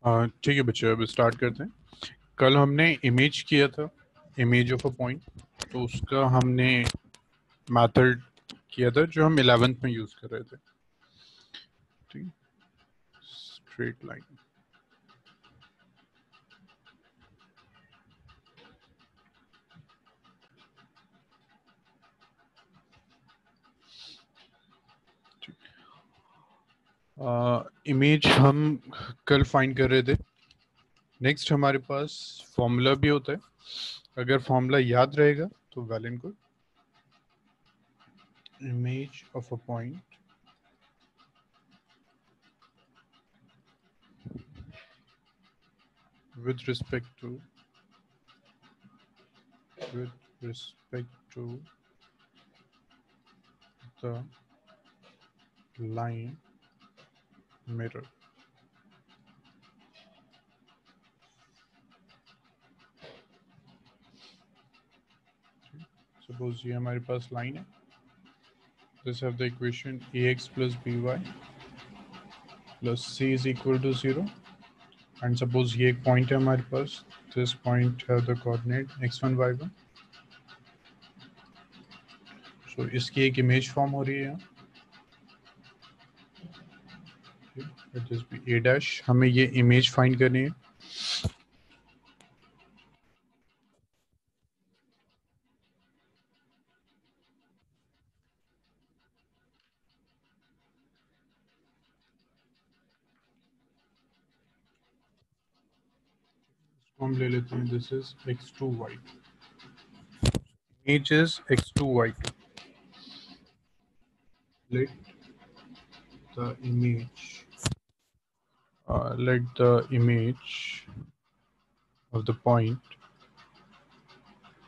ठीक है बच्चे, अब स्टार्ट करते हैं। कल हमने इमेज किया था, इमेज ऑफ अ पॉइंट। तो उसका हमने मेथड किया था जो हम 11th में यूज़ कर रहे थे। ठीक, स्ट्रेट लाइन। इमेज हम कल फाइंड कर रहे थे। नेक्स्ट हमारे पास फॉर्मूला भी होता है। अगर फॉर्मूला याद रहेगा तो well and good. Image of a point with respect to with respect to the line mirror. Suppose ये हमारे पास लाइन है। Let's have the equation ax plus by plus c is equal to 0. And suppose ये एक point है हमारे पास। This point have the coordinate x1 y1. So इसकी एक image form हो रही है यहाँ। Let this be a dash. हमें ये image find करनी है। हम ले लेते हैं this is x2 y2. Image is x2 y2. Let the image of the point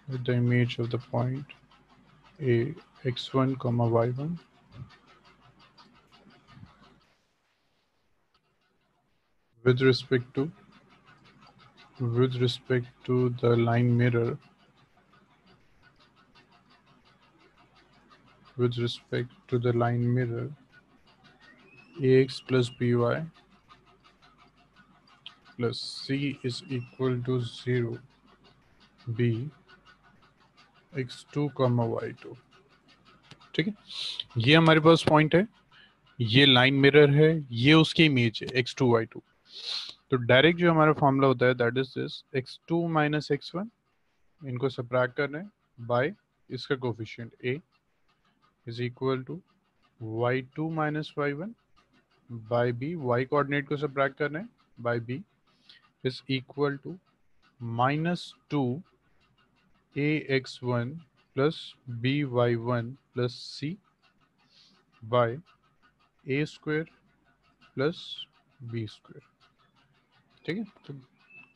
let the image of the point a x1 comma y1 with respect to the line mirror ax plus by plus c is equal to 0 b x2 comma y2। ठीक है, ये हमारे पास point है, ये line mirror है, ये उसकी image है x2 y2। तो डायरेक्ट जो हमारा फॉर्मूला होता है that is this x2 minus x1, इनको सबट्रैक्ट करना है बाय इसका coefficient a is equal to y2 minus y1 by b, y coordinate को सबट्रैक्ट करना है by b is equal to -2 ax1 plus by1 plus c by a square plus b square. ठीक है, तो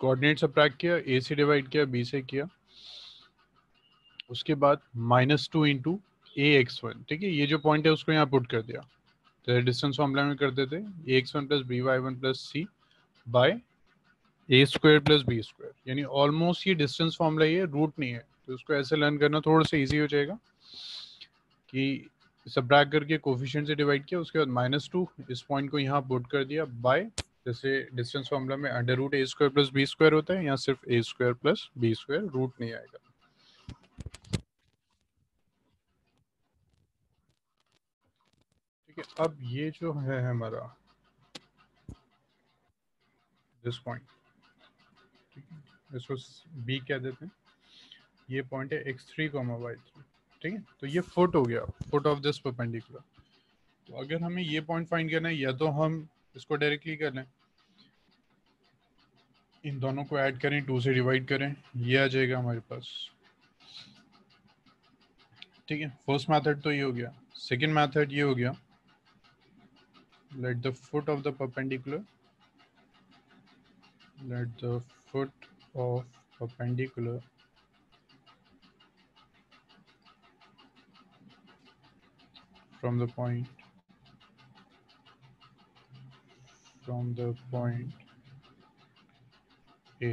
coordinate subtract किया, a से divide किया, b से किया, उसके बाद -2 इंटू ax1। ठीक है, ये जो पॉइंट है उसको यहाँ पुट कर दिया। तो डिस्टेंस फॉर्मूला में करते थे ax1 plus by1 plus c by A square plus B square, यानी ऑलमोस्ट ये डिस्टेंस फॉर्मूला ही है, रूट नहीं है। तो उसको ऐसे लर्न करना थोड़ा सा इजी हो जाएगा कि सबट्रैक्ट करके कोफिशिएंट से डिवाइड किया, उसके बाद -2 इस पॉइंट को यहाँ पुट कर दिया बाय, जैसे डिस्टेंस फॉर्मूला में under root A square plus B square होता है, यहाँ सिर्फ A square plus B square, root नहीं आएगा। ठीक है, अब ये जो है हमारा दिस पॉइंट, ठीक है, इसको बी कह देते हैं। ये पॉइंट है x3 कॉमा y3। ठीक है, तो ये फुट हो गया, फुट ऑफ दिस परपेंडिकुलर। तो अगर हमें ये पॉइंट फाइंड करना है, या तो हम इसको डायरेक्टली कर लें, इन दोनों को ऐड करें, 2 से डिवाइड करें, ये आ जाएगा हमारे पास। ठीक है, फर्स्ट मेथड तो ये हो गया। सेकंड मेथड ये हो गया, let the foot of the perpendicular from the point a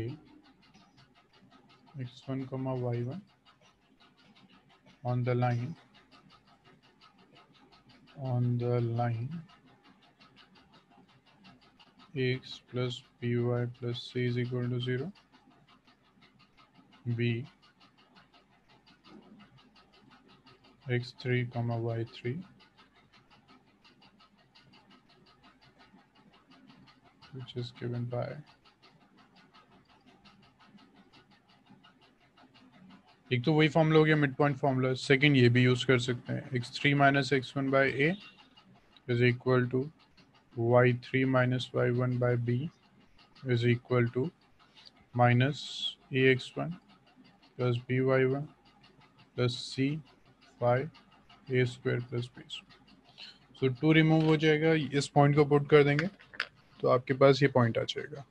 x1 comma y1 on the line x plus by plus c is equal to 0. B x3 comma y3, which is given by एक तो वही formula हो गया mid point formula, second ये भी use कर सकते हैं, x3 minus x1 by A is equal to y3 minus y1 by B is equal to minus ax1 plus by1 plus c by A square plus B square. So two remove हो जाएगा, इस point को put कर देंगे तो आपके पास ये point आ जाएगा।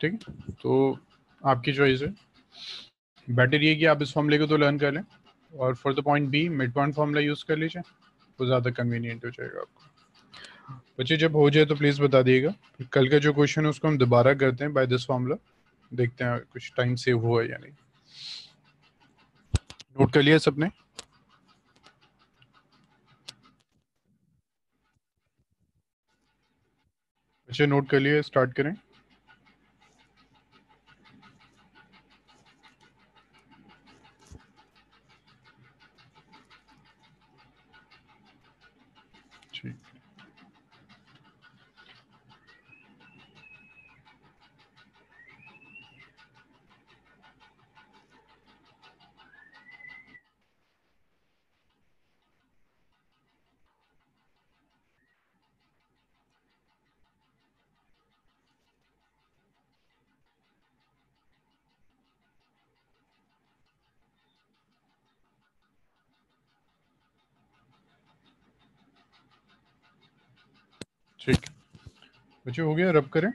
ठीक है, तो आपकी चॉइस है। बेटर ये कि आप इस फॉर्मूले को तो लर्न कर लें और for the point B mid point formula use कर लीजिए, वो ज़्यादा कन्वीनियंट हो जाएगा आपको। बच्चे जब हो जाए तो प्लीज़ बता दिएगा, कल का जो क्वेश्चन है उसको हम दोबारा करते हैं बाय दिस फॉर्मूला, देखते हैं कुछ टाइम सेव हुआ है या नहीं। नोट कर लिया सबने? बच्चे नोट कर लिए, स्टार्ट करें। ठीक, ठीक बच्चे हो गया, रब करें।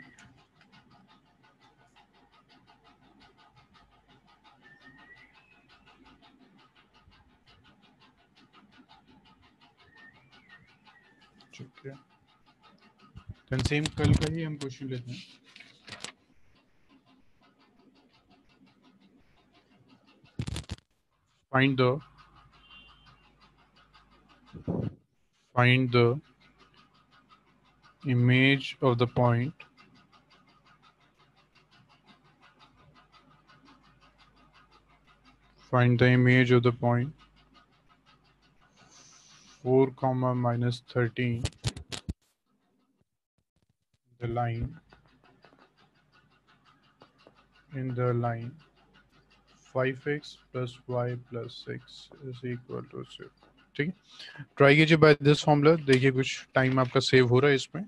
ठीक है, देन सेम कल का ही हम क्वेश्चन लेते हैं। Find the find the image of the point find the image of the point 4 comma minus 13 the line in the line 5x plus y plus 6 is equal to 0। ठीक है, try कीजिए by this formula, देखिए कुछ time आपका save हो रहा है इसमें।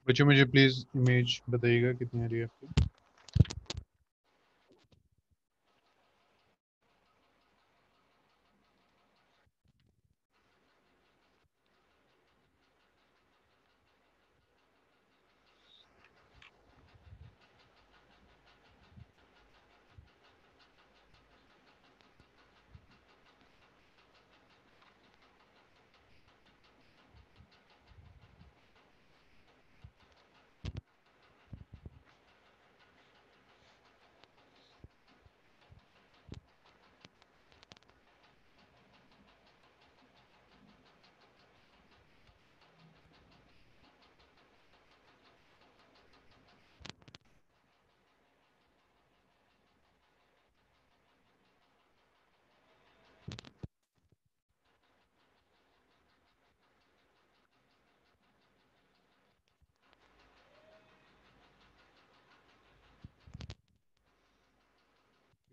बच्चों मुझे प्लीज इमेज बताइएगा कितनी आ रही है आपकी।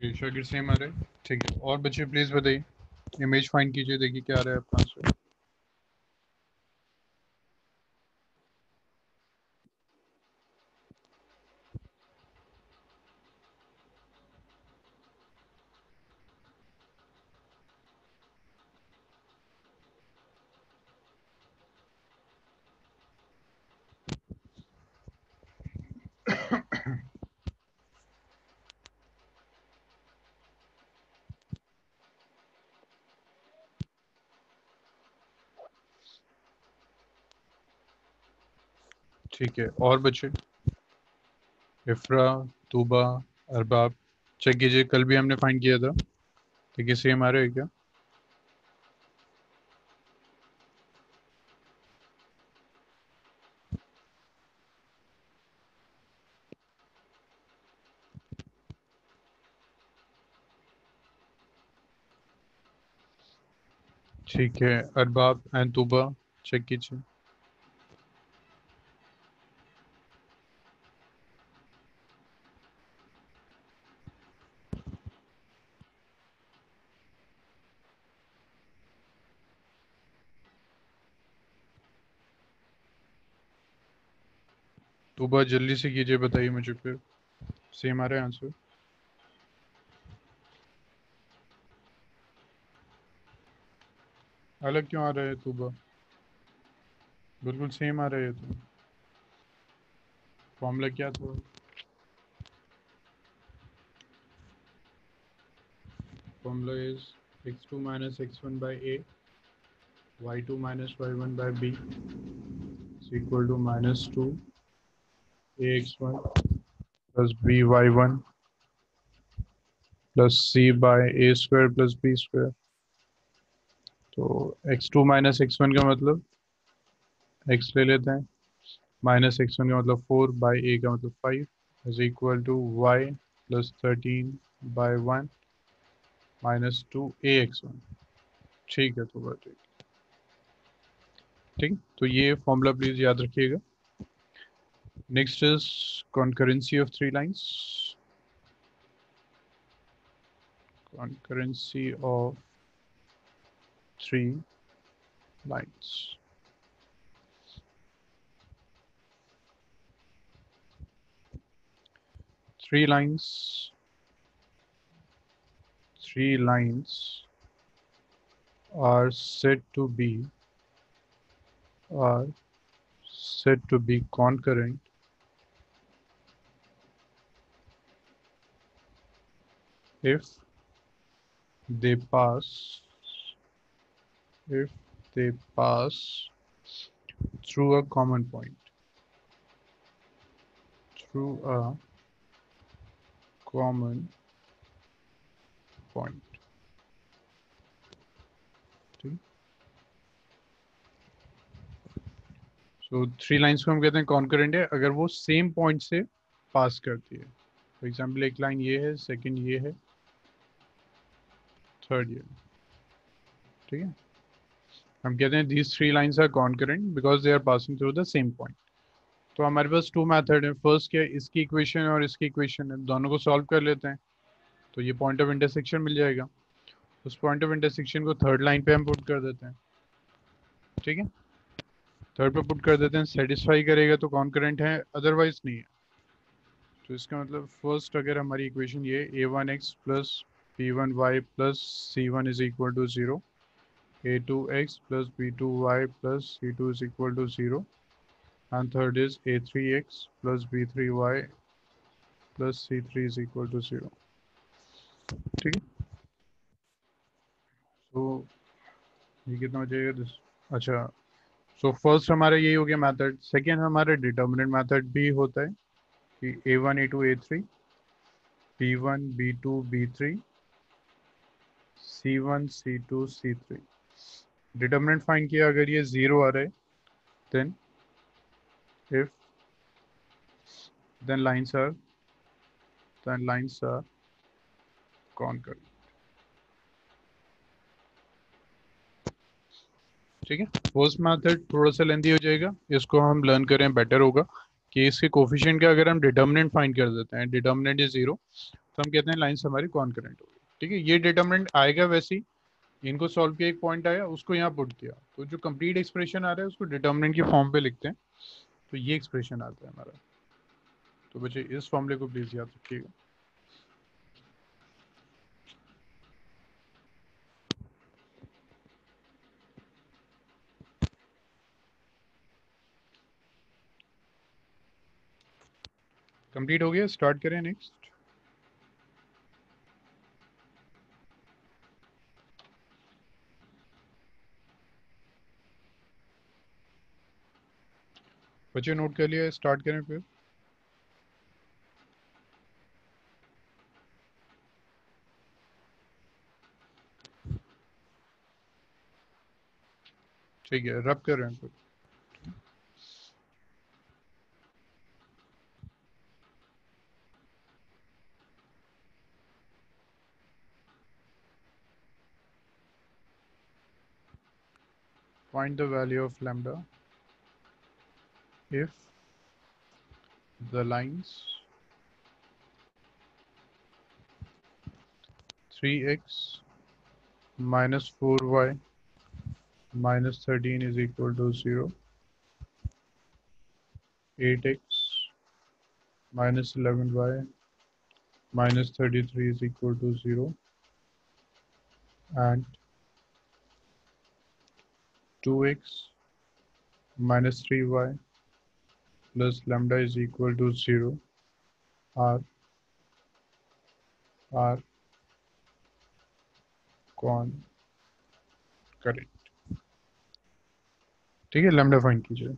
ये शागिर सेम आ रहा है, ठीक है। और बच्चे प्लीज बताइए, इमेज फाइंड कीजिए, देखिए क्या आ रहा है आपका आंसर। ठीक है, और बच्चे इफ्रा, तूबा, अरबाब, चेक कीजिए, कल भी हमने फाइंड किया था, ठीक है, सेम आ रहा है क्या? ठीक है, अरबाब एंड तूबा, चेक कीजिए। तूबा जल्दी से कीजिए, बताइए मुझे फिर। सेम आ रहा है आंसर? अलग क्यों आ रहा है तूबा? बिल्कुल सेम आ रहा है तो। फॉर्मूला क्या था? Formula is x2 minus x1 by a, y2 minus y1 by b is equal to minus 2 ax1 plus by1 plus c by a square plus b square। तो x2 माइनस x1 का मतलब x ले लेते हैं, minus x1 का मतलब 4 by a का मतलब 5 is equal to y plus 13 by 1 minus 2 ax1। ठीक है, तो ठीक, ठीक, तो ये फॉर्मूला प्लीज याद रखिएगा। Next is concurrency of three lines. Concurrency of three lines. Three lines. Three lines are said to be concurrent if they pass if they pass through a common point. Through a common point. ठीक, so three lines को हम कहते हैं concurrent है अगर वो same point से पास करती है। फॉर एग्जाम्पल एक लाइन ये है, सेकंड ये है, थर्ड ये, ठीक है। हम कहते हैं these three lines are concurrent because they are passing through the same point। तो हमारे पास टू मेथड है, फर्स्ट क्या है, इसकी इक्वेशन और इसकी इक्वेशन है, दोनों को सॉल्व कर लेते हैं तो ये पॉइंट ऑफ इंटरसेक्शन मिल जाएगा। उस पॉइंट ऑफ इंटरसेक्शन को थर्ड लाइन पे हम पुट कर देते हैं, ठीक है, थर्ड पे पुट कर देते हैं, सेटिस्फाई करेगा तो कॉन्करेंट है, अदरवाइज नहीं है। तो इसका मतलब फर्स्ट अगर हमारी इक्वेशन ये a1x plus b1y plus c1 is equal to 0, a2x plus b2y plus c2 is equal to 0, and third is a3x plus b3y plus c3 is equal to 0। ठीक है, तो ये कितना हो जाएगा? अच्छा, सो फर्स्ट हमारा यही हो गया मेथड। सेकेंड हमारा डिटर्मिनेंट मेथड भी होता है कि a1 a2 a3 b1 b2 b3 c1 c2 c3। Determinant find किया, अगर ये 0 आ रहा है then if then lines are concurrent। ठीक है, फर्स्ट मेथड थोड़ा सा लेंदी हो जाएगा, इसको हम लर्न करें बेटर होगा कि इसके कोफिशिएंट का अगर हम डिटर्मिनेंट फाइंड कर देते हैं, डिटर्मिनेंट इज 0, तो हम कहते हैं लाइंस हमारी कॉन्करेंट होगी। ठीक है, ये डिटर्मिनेंट आएगा वैसे ही, इनको सॉल्व किया, एक पॉइंट आया, उसको यहाँ पुट किया, तो जो कंप्लीट एक्सप्रेशन आ रहा है उसको डिटर्मिनेंट की फॉर्म पे लिखते हैं, तो ये एक्सप्रेशन आता है हमारा। तो बच्चे इस फॉर्मूले को प्लीज याद रखिएगा। कंप्लीट हो गया, स्टार्ट करें नेक्स्ट। बच्चे नोट कर लिया, स्टार्ट करें फिर। ठीक है, रब कर रहे हैं फिर। Find the value of lambda if the lines 3x minus 4y minus 13 is equal to 0, 8x minus 11y minus 33 is equal to 0, and 2x minus 3y plus lambda is equal to 0 are concurrent। ठीक है, lambda find कीजिए।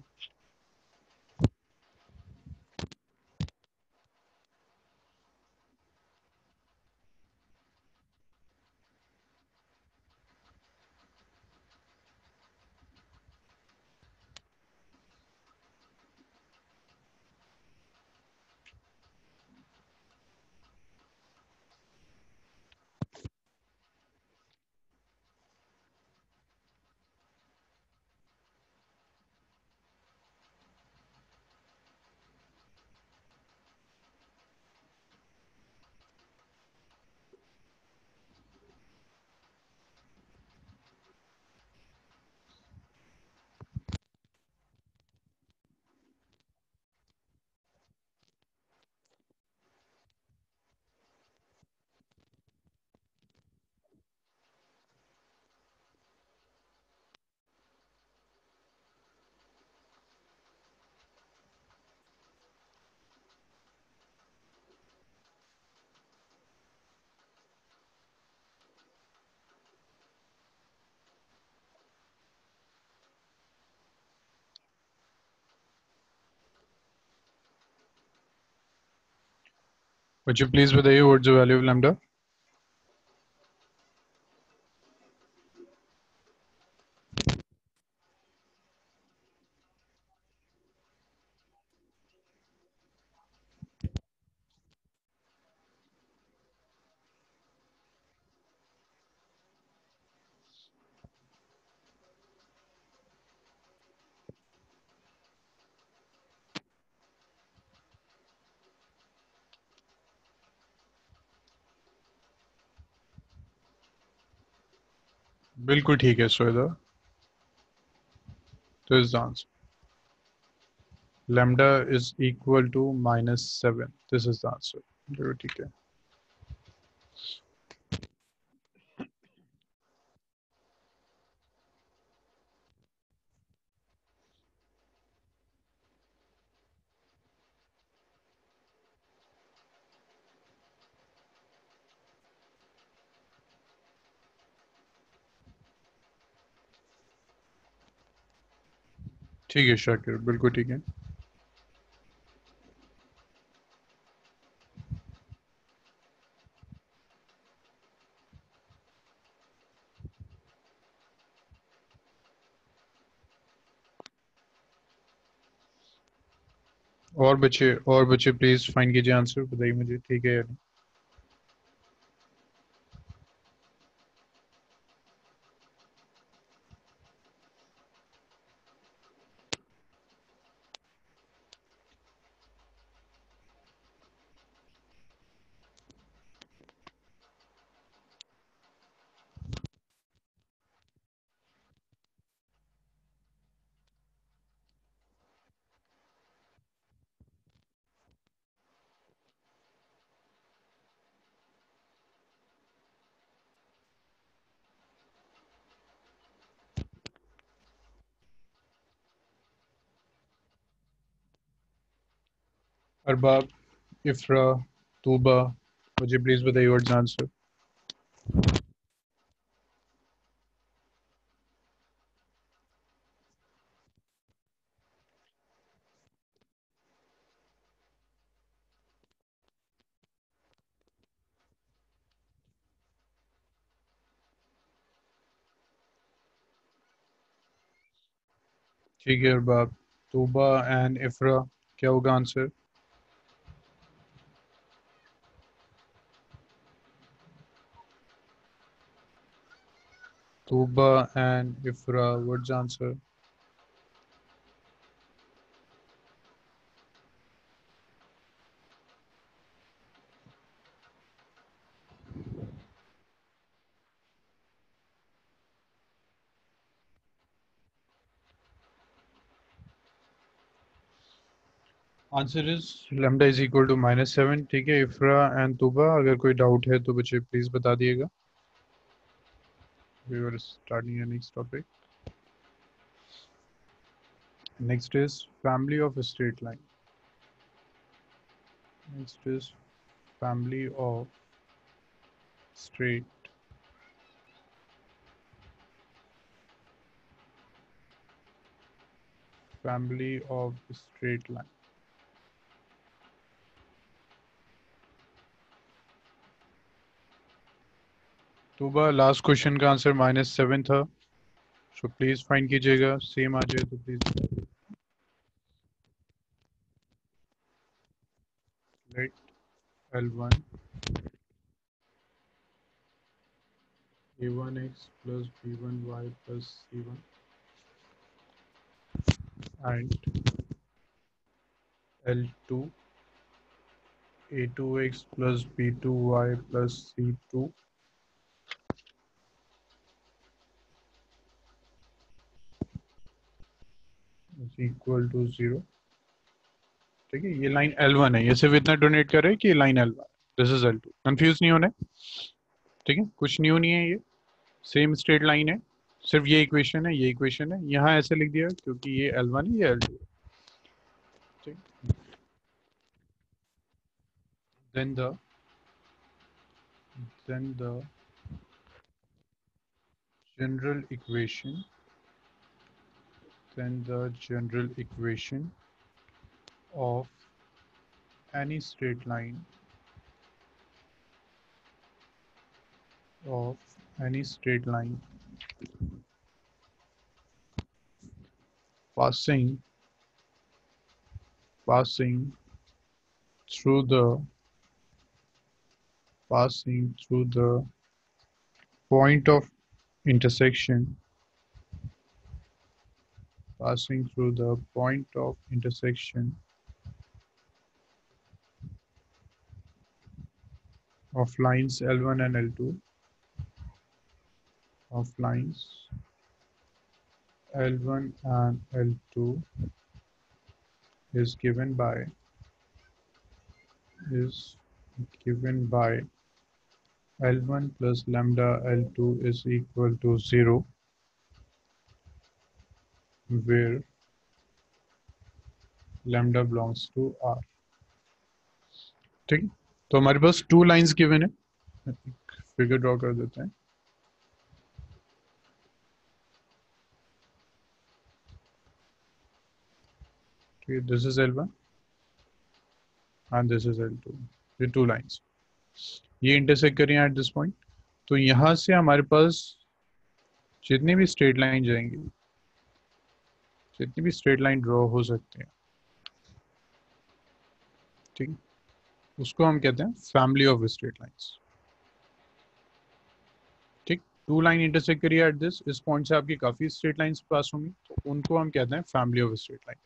बच्चे please बताइए what's the value of lambda। बिल्कुल ठीक है श्वेता, तो is the answer lambda is equal to -7, this is the answer। बिल्कुल ठीक है। ठीक है शाकिर, बिल्कुल ठीक है। और बच्चे प्लीज फाइंड कीजिए आंसर, बताइए मुझे ठीक है या नहीं। अरबाब, इफ्रा, तूबा, मुझे प्लीज बताइए व्हाट्स आंसर। ठीक है अरबाब, तूबा एंड इफ्रा, क्या होगा answer? Tuba and Ifra, what's answer? Answer is lambda is equal to -7। ठीक है इफ्रा एंड तूबा, अगर कोई डाउट है तो मुझे प्लीज बता दिएगा। We are starting a next topic. Next is family of straight line. Next is family of straight family of straight line. Tuba, last question का आंसर -7 था, सो प्लीज फाइंड कीजिएगा, सेम आ जाए तो please let L1 A1x plus B1y plus C1 and L2 A2x plus B2y plus C2 is equal to 0। ठीक है, ये line L1 है, ये सिर्फ इतना डोनेट कर रहे हैं कि ये line L1, this is L2। Confuse नहीं होना है, ठीक है, कुछ न्यू नहीं है, ये सेम स्ट्रेट लाइन है, सिर्फ ये इक्वेशन है, ये इक्वेशन है, यहाँ ऐसे लिख दिया क्योंकि ये L1 है, ये L2 है। ठीक, then the then the general equation then the general equation of any straight line of any straight line passing passing through the passing through the point of intersection passing through the point of intersection of lines L1 and L2 of lines L1 and L2 is given by is given by L1 plus lambda L2 is equal to 0, where lambda belongs to R। ठीक है, तो हमारे पास two lines given है, figure draw कर देते हैं। ठीक है, this is L1 and this is L2, ये टू लाइंस ये इंटरसेक्ट करें एट दिस पॉइंट। तो यहाँ से हमारे पास जितनी भी स्ट्रेट लाइन जाएंगी, जितनी भी स्ट्रेट लाइन ड्रॉ हो सकते हैं, ठीक है, उसको हम कहते हैं फैमिली ऑफ स्ट्रेट लाइंस। ठीक, टू लाइन इंटरसेक्ट करिए एट दिस, इस पॉइंट से आपकी काफी स्ट्रेट लाइंस पास होंगी, तो उनको हम कहते हैं फैमिली ऑफ स्ट्रेट लाइन।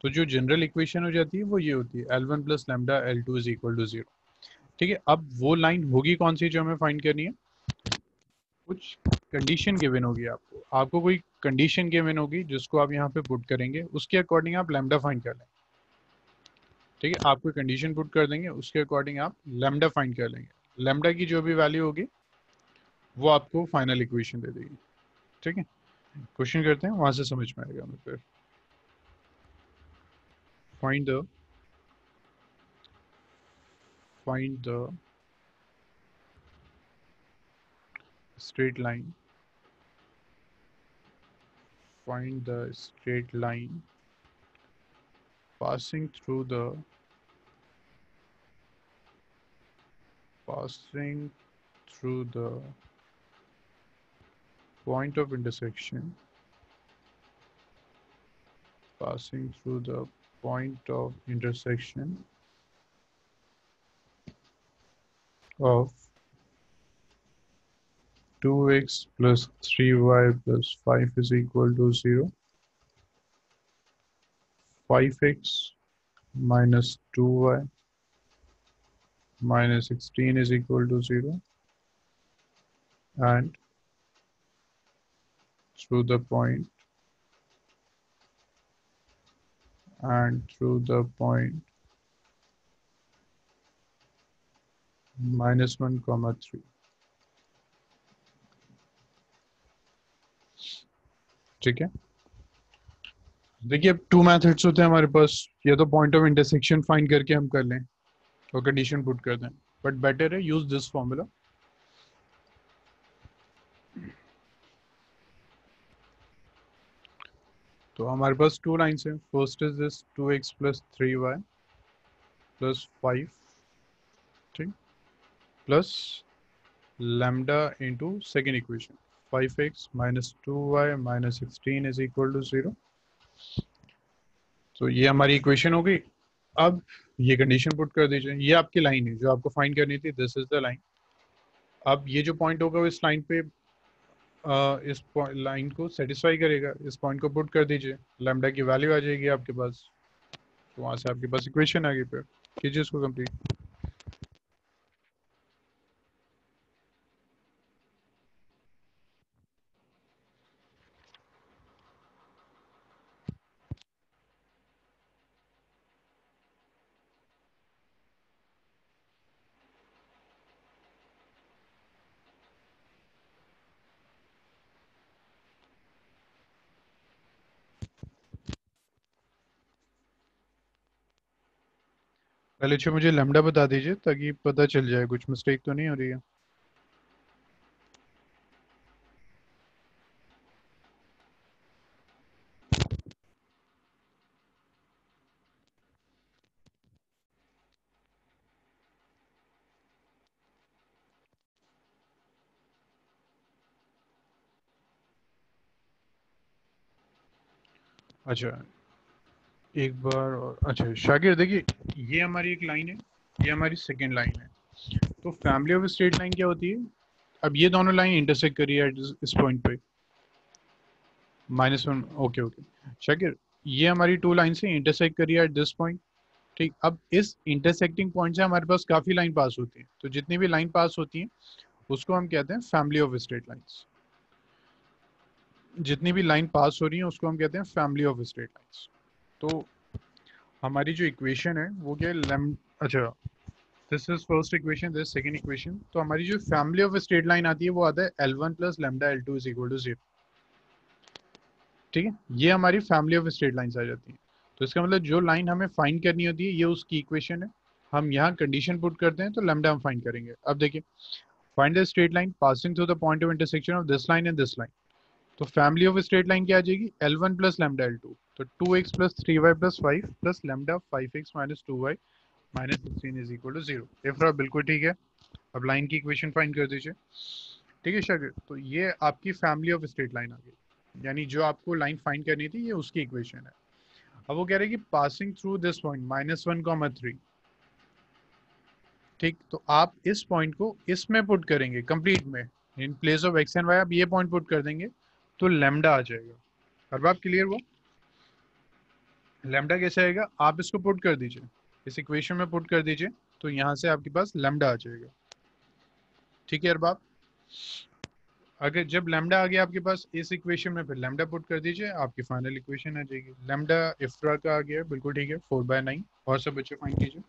तो जो जनरल इक्वेशन हो जाती है वो ये होती है L1 plus lambda L2 is equal to 0। ठीक है, अब वो लाइन होगी कौन सी जो हमें फाइंड करनी है? कुछ कंडीशन गिवन होगी आपको, आपको कोई कंडीशन गिवन होगी जिसको आप यहाँ पे पुट करेंगे, उसके अकॉर्डिंग आप लैम्डा फाइंड कर लेंगे। ठीक है, आप कोई कंडीशन पुट कर देंगे, उसके अकॉर्डिंग आप लैम्डा फाइंड कर लेंगे, लैम्डा की जो भी वैल्यू होगी वो आपको फाइनल इक्वेशन दे देगी। ठीक है, क्वेश्चन करते हैं, वहां से समझ में आएगा हमें। फिर find the find the straight line, find the straight line passing through the point of intersection, passing through the point of intersection of 2x plus 3y plus 5 is equal to 0, 5x minus 2y minus 16 is equal to 0, and through the point minus 1 comma 3. ठीक है, देखिए अब two methods होते हैं हमारे पास, या तो point of intersection find करके हम कर लें और कंडीशन पुट कर दें, बट बेटर है यूज दिस फॉर्मूला। तो हमारे पास टू लाइन्स हैं, first is this 2x plus 3y plus 5, ठीक, plus lambda into second equation 5x minus 2y minus 16 is equal to 0। तो ये हमारी इक्वेशन हो गई। अब ये कंडीशन पुट कर दीजिए, ये आपकी लाइन है जो आपको फाइंड करनी थी, दिस इज द लाइन। अब ये जो पॉइंट होगा वो इस लाइन पे इस लाइन को सेटिस्फाई करेगा, इस पॉइंट को पुट कर दीजिए, लैम्डा की वैल्यू आ जाएगी आपके पास, तो वहां से आपके पास इक्वेशन आ गई। फिर कीजिए इसको कंप्लीट। पहले अच्छा मुझे लैम्डा बता दीजिए ताकि पता चल जाए कुछ मिस्टेक तो नहीं हो रही है। अच्छा एक बार और, अच्छा शागिर देखिए, ये हमारी एक लाइन है, ये हमारी सेकेंड लाइन है। तो फैमिली ऑफ स्ट्रेट लाइन क्या होती है? अब ये दोनों लाइन इंटरसेक्ट करी है इस पॉइंट पे -1, ओके ओके शाकिर, ये हमारी टू लाइन से इंटरसेक्ट करी है एट दिस पॉइंट, ठीक। अब इस इंटरसेक्टिंग पॉइंट से हमारे पास काफी लाइन पास होती है, तो जितनी भी लाइन पास होती है उसको हम कहते हैं फैमिली ऑफ स्ट्रेट लाइंस। जितनी भी लाइन पास हो रही है उसको हम कहते हैं फैमिली ऑफ स्ट्रेट लाइंस। तो हमारी जो इक्वेशन है वो क्या है, अच्छा this is first equation, this second equation. तो हमारी जो फैमिली ऑफ स्ट्रेट लाइन आती है वो आता है L1 plus lambda L2 is equal to 0, ठीक है। ये हमारी फैमिली ऑफ स्ट्रेट लाइंस आ जाती है। तो इसका मतलब जो लाइन हमें फाइंड करनी होती है ये उसकी इक्वेशन है, हम यहाँ कंडीशन पुट करते हैं तो लैम्डा हम फाइंड करेंगे। अब देखिए, find the straight line passing through the point of intersection of this line and this line. तो फैमिली ऑफ स्ट्रेट लाइन क्या आ जाएगी, L1 प्लस लैम्डा L2, तो 2x plus 3y plus 5 plus lambda 5x minus 2y minus 16 is equal to 0। Ifra बिल्कुल ठीक है। अब line की इक्वेशन फाइंड कर दीजिए, ठीक है शागिर। तो ये आपकी फैमिली ऑफ स्ट्रेट लाइन आ गई, यानी जो आपको लाइन फाइंड करनी थी ये उसकी इक्वेशन है। अब वो कह रहे हैं कि पासिंग थ्रू दिस पॉइंट -1, 3, ठीक। तो आप इस पॉइंट को इसमें पुट करेंगे कंप्लीट में, in place of X and Y आप ये पॉइंट पुट कर देंगे तो लैम्डा आ जाएगा। हर बात क्लियर हुआ? लैम्डा कैसे आएगा, आप इसको पुट कर दीजिए, इस इक्वेशन में पुट कर दीजिए, तो यहाँ से आपके पास लैम्डा आ जाएगा, ठीक है अरबाब। अगर जब लैम्डा आ गया आपके पास इस इक्वेशन में, फिर लैम्डा पुट कर दीजिए, आपकी फाइनल इक्वेशन आ जाएगी। लैम्डा इफ्रा का आ गया, बिल्कुल ठीक है, 4/9। और सब बच्चे फाइंड कीजिए।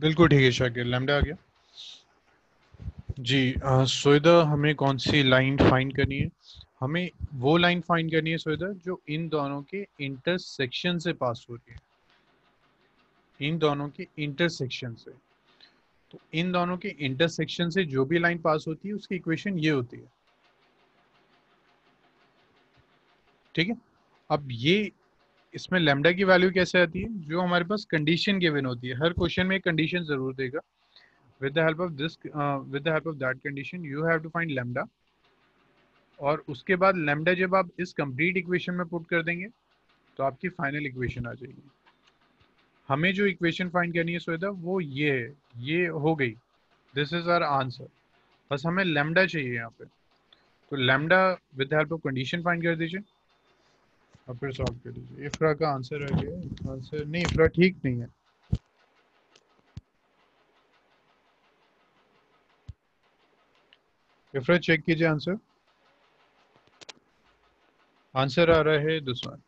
बिल्कुल ठीक है शाकिर, लैम्डा आ गया। जी सुविधा, हमें कौन सी लाइन फाइंड करनी है? हमें वो लाइन फाइंड करनी है सुविधा जो इन दोनों के इंटरसेक्शन से पास हो रही है, इन दोनों के इंटरसेक्शन से। तो इन दोनों के इंटरसेक्शन से जो भी लाइन पास होती है उसकी इक्वेशन ये होती है। ठीक है, अब ये इसमें लैम्डा की वैल्यू कैसे आती है? जो हमारे पास कंडीशन गिवन होती है, हर क्वेश्चन में एक कंडीशन जरूर देगा। With the help of this, with the help of that condition you have to find lambda. और उसके बाद लैम्डा जब आप इस कंप्लीट इक्वेशन में पुट कर देंगे तो आपकी फाइनल इक्वेशन आ जाएगी। हमें जो इक्वेशन फाइंड करनी है श्वेता वो ये है, ये हो गई, दिस इज आवर आंसर। बस हमें लैम्डा चाहिए यहाँ पे। तो lambda with the help of condition find कर दीजिए और फिर सॉल्व कर दीजिए। इफ्रा का आंसर आ गया, आंसर नहीं, इफ्रा ठीक नहीं है। इफ्रा चेक कीजिए आंसर, आंसर आ रहा है this one.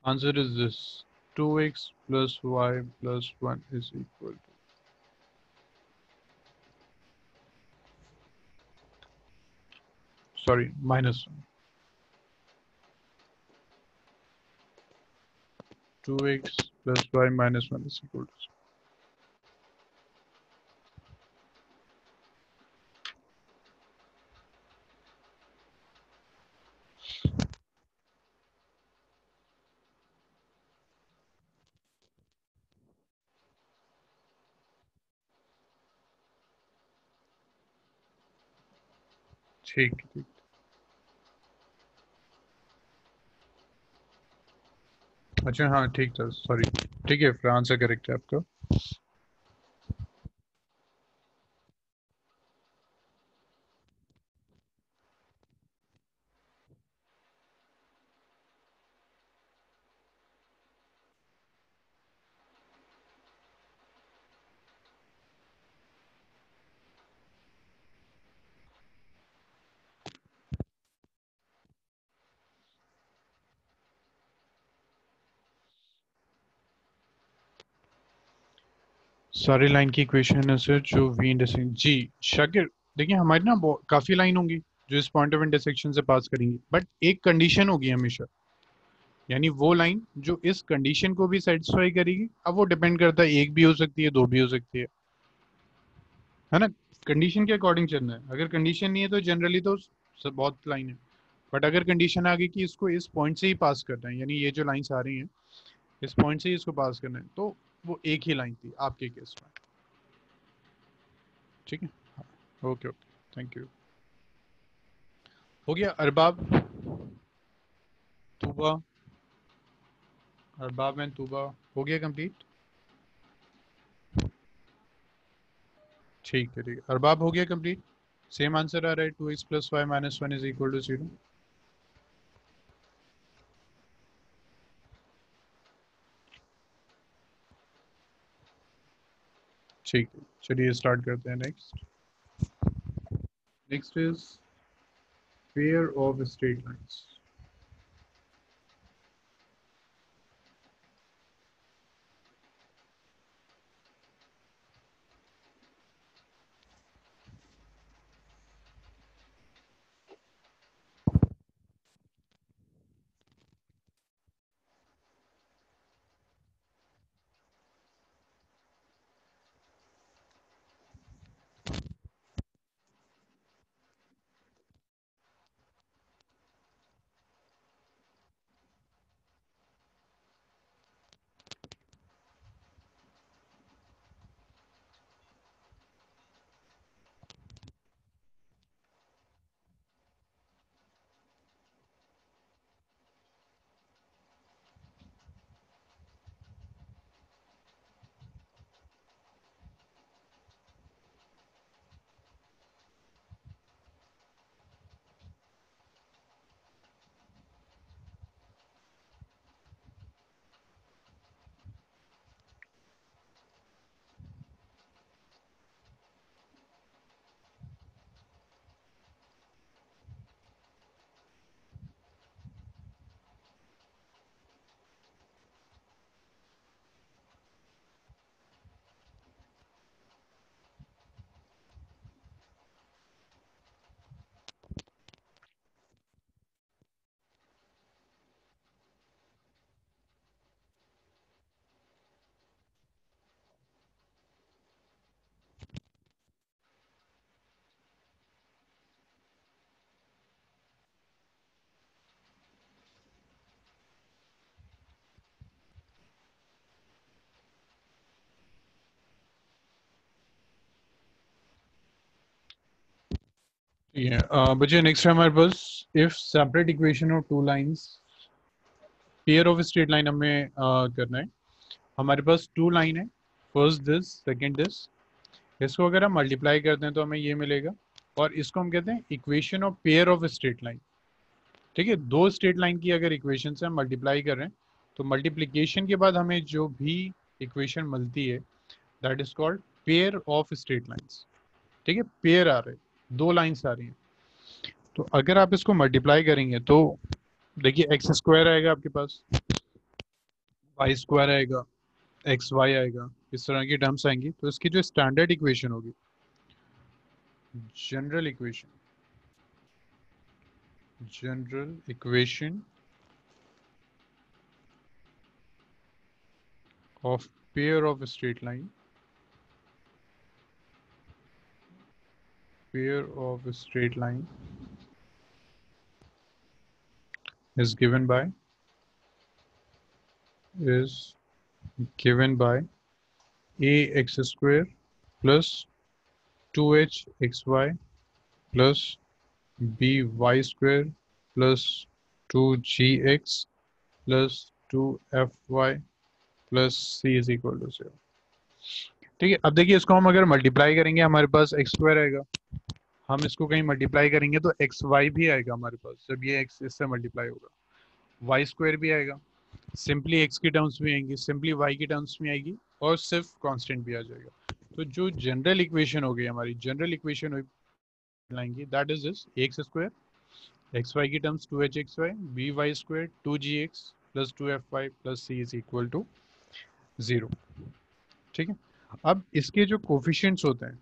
Answer is this, 2x plus y plus 1 is equal to, sorry, minus 1। 2x plus y minus 1 is equal to, ठीक ठीक। अच्छा हाँ ठीक था, सॉरी। ठीक है, फिर आंसर करेक्ट है आपका। सारी लाइन की इक्वेशन है सर जो वी इंटरसेक्शन। जी शाकिर, देखिए हमारी ना काफी लाइन होंगी जो इस पॉइंट ऑफ इंटरसेक्शन से पास करेंगी, बट एक कंडीशन होगी हमेशा, यानी वो लाइन जो इस कंडीशन को भी सेटिस्फाई करेगी। अब वो डिपेंड करता है, एक भी हो सकती है, दो भी हो सकती है ना? कंडीशन के अकॉर्डिंग चलना है। अगर कंडीशन नहीं है तो जनरली तो बहुत लाइन है, बट अगर कंडीशन आ गई कि इसको इस पॉइंट से ही पास करना है, यानी ये जो लाइंस आ रही हैं इस पॉइंट से ही इसको पास करना है, तो वो एक ही लाइन थी आपके केस में। ठीक है, ओके ओके, थैंक यू। हो गया अरबाब, तूबा, अरबाब एंड तूबा, हो गया कंप्लीट। ठीक है ठीक है, अरबाब हो गया कंप्लीट। सेम आंसर आ रहा है, 2x plus Y minus one is equal to 0। ठीक है, चलिए स्टार्ट करते हैं। Next, next is pair of straight lines. बच्चे नेक्स्ट है हमारे पास if separate equation of two lines pair of straight line हमें करना है। हमारे पास टू लाइन है, फर्स्ट दिस सेकंड दिस। इसको अगर हम मल्टीप्लाई करते हैं तो हमें ये मिलेगा, और इसको हम कहते हैं equation of pair of straight line. ठीक है, दो स्ट्रेट लाइन की अगर इक्वेशन से हम मल्टीप्लाई कर रहे हैं तो मल्टीप्लीकेशन के बाद हमें जो भी इक्वेशन मिलती है that is called pair of straight lines. ठीक है, पेयर आ रहे हैं, दो लाइंस आ रही हैं। तो अगर आप इसको मल्टीप्लाई करेंगे तो देखिए एक्स स्क्वायर आएगा आपके पास, वाई स्क्वायर आएगा, एक्स वाई आएगा, इस तरह की टर्म्स आएंगी। तो इसकी जो स्टैंडर्ड इक्वेशन होगी, general equation, general equation of pair of straight line, pair of straight line is given by is given by ax square plus 2hxy plus by square plus 2gx plus 2fy plus c is equal to 0। ठीक है, अब देखिए इसको हम अगर multiply करेंगे हमारे पास x square आएगा, हम इसको कहीं मल्टीप्लाई करेंगे तो एक्स वाई भी आएगा हमारे पास, जब ये एक्स इससे मल्टीप्लाई होगा वाई स्क्वायर भी आएगा, सिंपली एक्स की टर्म्स में आएंगी, सिंपली वाई की टर्म्स में आएगी, और सिर्फ कांस्टेंट भी आ जाएगा। तो जो जनरल इक्वेशन होगी हमारी, जनरल इक्वेशन लाएंगे that is this X square X Y की terms 2hxy B Y square 2gx plus 2fy plus c is equal to 0। ठीक है, अब इसके जो कोफिशिएंट्स होते हैं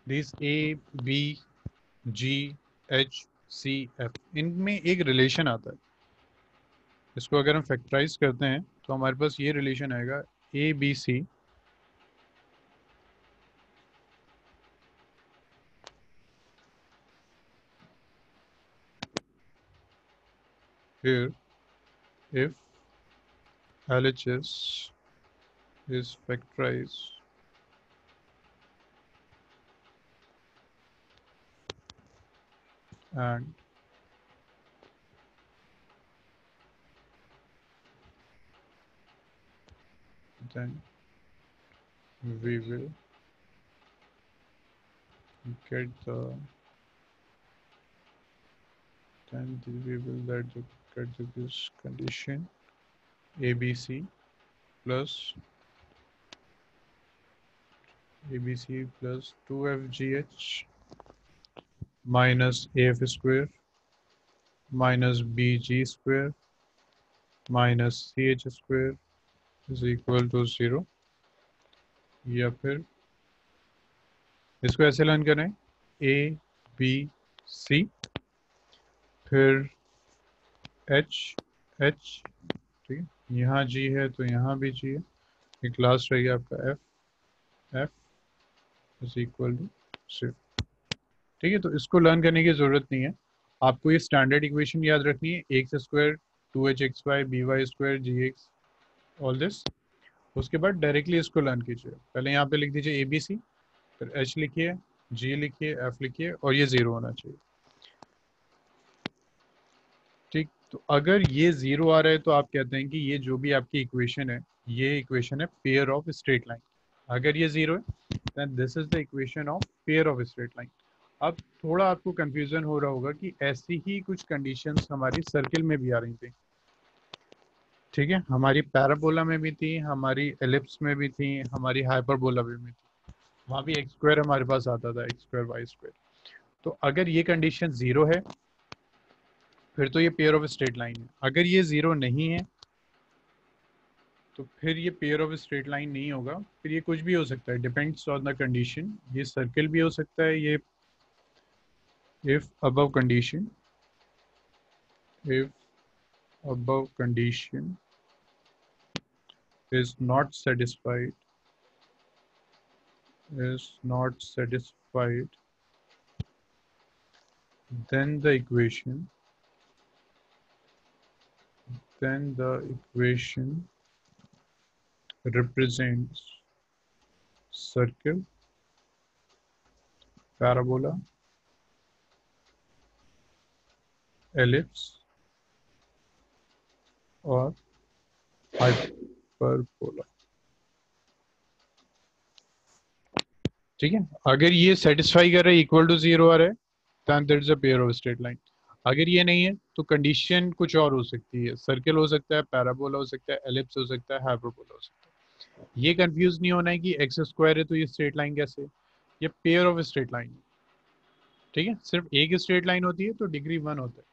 this A B G H C F, इनमें एक रिलेशन आता है। इसको अगर हम फैक्टराइज करते हैं तो हमारे पास ये रिलेशन आएगा A B C here if LHS is factorized and then we will get the we will get this condition ABC plus ABC plus 2FGH minus AF square minus BG square minus CH square is equal to 0। या फिर इसको ऐसे learn करें ए B सी फिर H H, ठीक है, यहाँ जी है तो यहाँ भी जी है, एक लास्ट रहेगा आपका F F is equal to 0। ठीक है, तो इसको लर्न करने की ज़रूरत नहीं है, आपको ये स्टैंडर्ड इक्वेशन याद रखनी है, X square 2hxy B Y square G X all this. उसके बाद डायरेक्टली इसको लर्न कीजिए, पहले यहाँ पे लिख दीजिए ए बी सी, फिर एच लिखिए, जी लिखिए, एफ लिखिए, और ये 0 होना चाहिए। ठीक, तो अगर ये 0 आ रहा है तो आप कहते हैं कि ये जो भी आपकी इक्वेशन है ये इक्वेशन है पेयर ऑफ स्ट्रेट लाइन। अगर ये 0 है then this is the equation of pair of straight line. अब थोड़ा आपको कंफ्यूजन हो रहा होगा कि ऐसी ही कुछ कंडीशंस हमारी सर्किल में भी आ रही थी। ठीक है, हमारी पैराबोला में भी थी, हमारी एलिप्स में भी थी, हमारी हाइपरबोला में भी थी, वहाँ भी एक्स स्क्वायर हमारे पास आता था, एक्स स्क्वायर वाई स्क्वायर। तो अगर ये कंडीशन 0 है फिर तो ये पेयर ऑफ स्ट्रेट लाइन है, अगर ये 0 नहीं है तो फिर ये पेयर ऑफ स्ट्रेट लाइन नहीं होगा, फिर ये कुछ भी हो सकता है, डिपेंड्स ऑन द कंडीशन। ये सर्किल भी हो सकता है, ये if above condition, if above condition is not satisfied, then the equation represents circle parabola, ellipse और हाइपरबोला। ठीक है, अगर ये सेटिस्फाई कर रहे हैं, इक्वल टू जीरो आ रहा है, then there is a pair of straight line। अगर ये नहीं है तो कंडीशन कुछ और हो सकती है, सर्कल हो सकता है, पैराबोला हो सकता है, एलिप्स हो सकता है, हाइपरबोला हो सकता है। ये कंफ्यूज नहीं होना है कि एक्स स्क्वायर है तो ये स्ट्रेट लाइन कैसे, ये पेयर ऑफ स्ट्रेट लाइन। ठीक है, सिर्फ एक स्ट्रेट लाइन होती है तो डिग्री 1 होता है,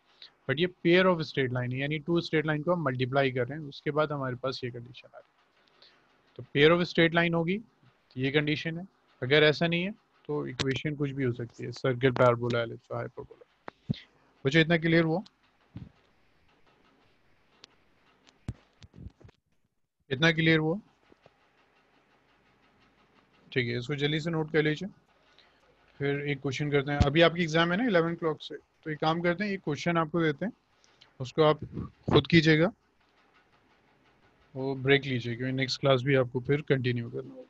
बट ये पेयर ऑफ स्ट्रेट लाइन है, यानी 2 स्ट्रेट लाइन को हम मल्टीप्लाई कर रहे हैं, उसके बाद हमारे पास ये कंडीशन आ रही है। तो पेयर ऑफ स्ट्रेट लाइन होगी, ये कंडीशन है। अगर ऐसा नहीं है तो इक्वेशन कुछ भी हो सकती है, सर्कल, पैराबोला, एलिप्स, हाइपरबोला। मुझे इतना क्लियर हुआ? इतना क्लियर हुआ? ठीक है, इसको जल्दी से नोट कर लीजिए। फिर एक क्वेश्चन करते हैं, अभी आपकी एग्जाम है ना 11 o'clock से, तो एक काम करते हैं, एक क्वेश्चन आपको देते हैं, उसको आप खुद कीजिएगा, वो ब्रेक लीजिए, क्योंकि नेक्स्ट क्लास भी आपको फिर कंटिन्यू करना होगा।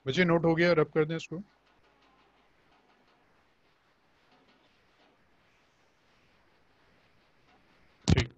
बच्चे नोट हो गया, रब कर दें इसको। ठीक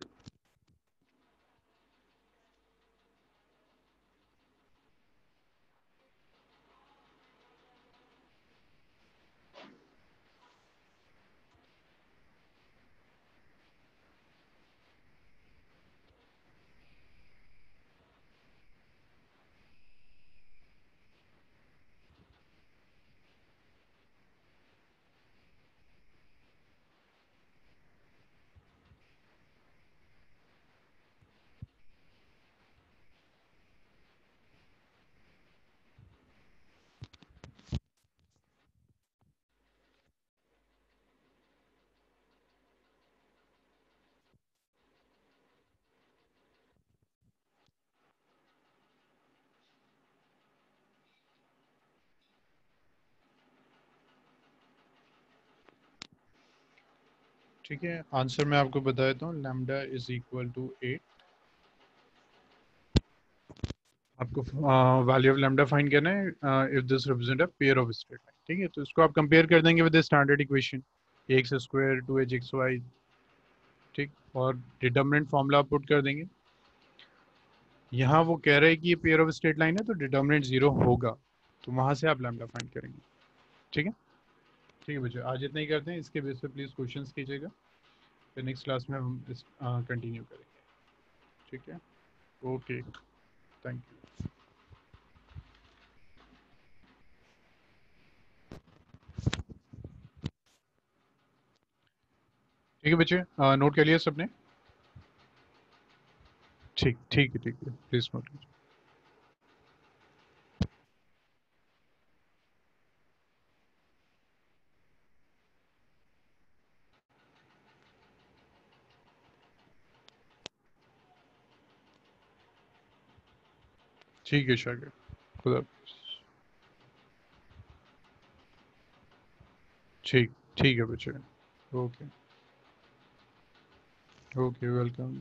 ठीक है, आंसर मैं आपको बता देता हूँ, लैम्डा इज इक्वल टू 8। आपको वैल्यू ऑफ लैम्डा फाइंड करना है if this represent a pair of straight line. ठीक है, तो इसको आप कंपेयर कर देंगे with standard equation, x square 2h(x)y। ठीक, और डिटर्मिनेंट फॉर्मूला पुट कर देंगे। यहाँ वो कह रहे हैं कि ये पेयर ऑफ स्ट्रेट लाइन है तो डिटर्मिनेंट 0 होगा, तो वहां से आप लैम्डा फाइंड करेंगे। ठीक है, ठीक है बच्चों, आज इतना ही करते हैं, इसके बेस पे प्लीज़ क्वेश्चंस कीजिएगा, फिर नेक्स्ट क्लास में हम इस कंटिन्यू करेंगे। ठीक है, ओके, थैंक यू। ठीक है बच्चे, नोट कर लिया सबने? ठीक, ठीक है, ठीक है, प्लीज़ नोट कीजिए। ठीक है शागिर, खुदा। ठीक, ठीक है बच्चे, ओके, ओके, वेलकम।